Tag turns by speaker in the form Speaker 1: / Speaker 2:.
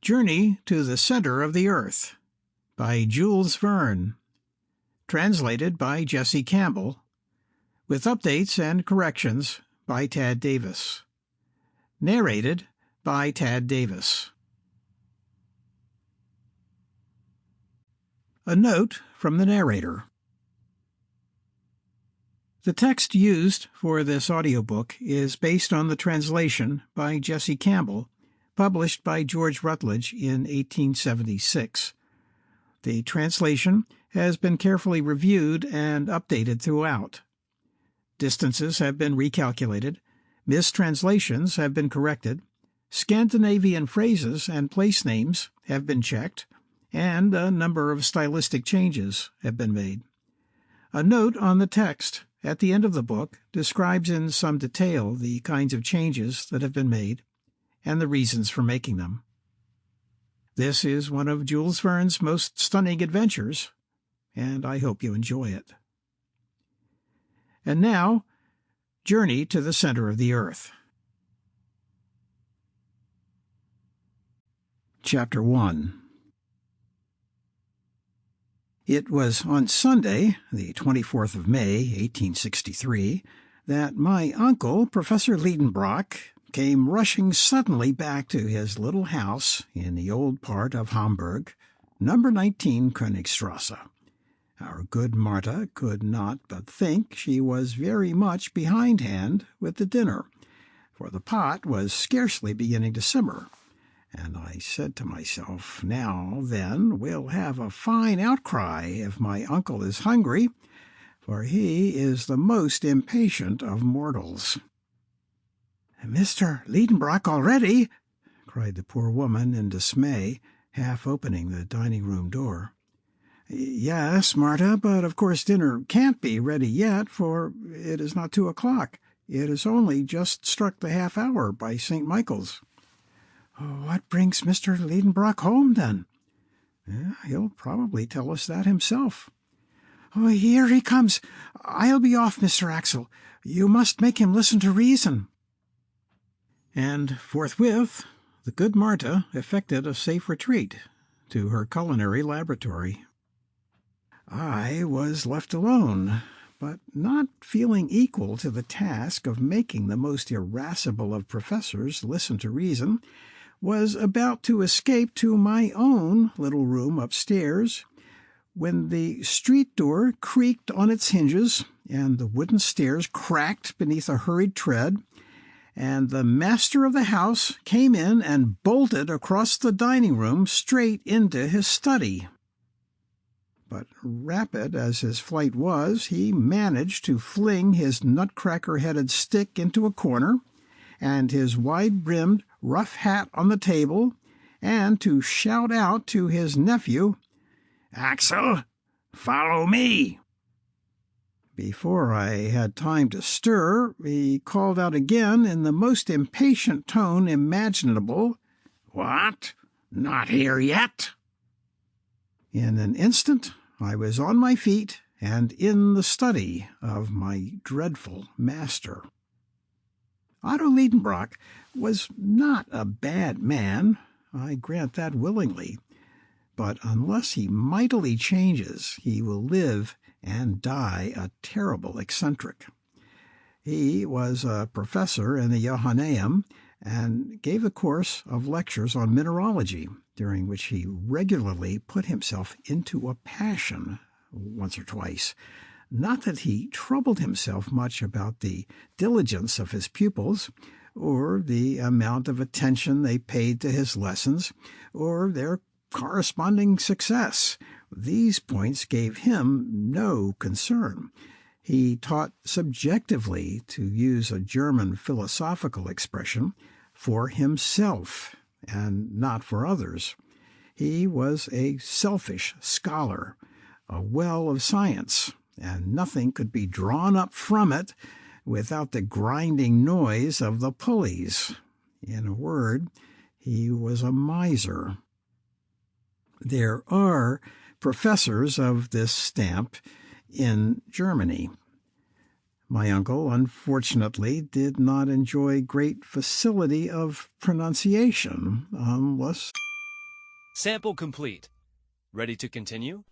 Speaker 1: Journey to the Center of the Earth by Jules Verne, translated by Jessie Campbell, with updates and corrections by Tad Davis. Narrated by Tad Davis. A note from the narrator. The text used for this audiobook is based on the translation by Jessie Campbell, published by George Routledge in 1876. The translation has been carefully reviewed and updated throughout. Distances have been recalculated, mistranslations have been corrected, Scandinavian phrases and place names have been checked, and a number of stylistic changes have been made. A note on the text at the end of the book describes in some detail the kinds of changes that have been made and the reasons for making them. This is one of Jules Verne's most stunning adventures, and I hope you enjoy it. And now, Journey to the Center of the Earth. Chapter 1. It was on Sunday, the 24th of May, 1863, that my uncle, Professor Liedenbrock, came rushing suddenly back to his little house in the old part of Hamburg, number 19 Königstrasse. Our good Martha could not but think she was very much behindhand with the dinner, for the pot was scarcely beginning to simmer, and I said to myself, now then, we'll have a fine outcry if my uncle is hungry, for he is the most impatient of mortals. "Mr. Liedenbrock already!" cried the poor woman in dismay, half opening the dining-room door. "Yes, Marta, but of course dinner can't be ready yet, for it is not 2 o'clock. It has only just struck the half hour by St. Michael's." "What brings Mr. Liedenbrock home, then?" "He'll probably tell us that himself." "Here he comes. I'll be off, Mr. Axel. You must make him listen to reason." And forthwith the good Marta effected a safe retreat to her culinary laboratory. I was left alone, but not feeling equal to the task of making the most irascible of professors listen to reason, was about to escape to my own little room upstairs, when the street door creaked on its hinges, and the wooden stairs cracked beneath a hurried tread, and the master of the house came in and bolted across the dining-room straight into his study. But rapid as his flight was, he managed to fling his nutcracker-headed stick into a corner, and his wide-brimmed rough hat on the table, and to shout out to his nephew, "Axel, follow me!" Before I had time to stir, he called out again in the most impatient tone imaginable, "What? Not here yet?" In an instant I was on my feet and in the study of my dreadful master. Otto Liedenbrock was not a bad man, I grant that willingly, but unless he mightily changes, he will live and die a terrible eccentric. He was a professor in the Johanneum and gave a course of lectures on mineralogy, during which he regularly put himself into a passion once or twice. Not that he troubled himself much about the diligence of his pupils, or the amount of attention they paid to his lessons, or their corresponding success. These points gave him no concern. He taught subjectively, to use a German philosophical expression, for himself, and not for others. He was a selfish scholar, a well of science, and nothing could be drawn up from it without the grinding noise of the pulleys. In a word, he was a miser. There are professors of this stamp in Germany. My uncle, unfortunately, did not enjoy great facility of pronunciation, unless
Speaker 2: Sample complete. Ready to continue?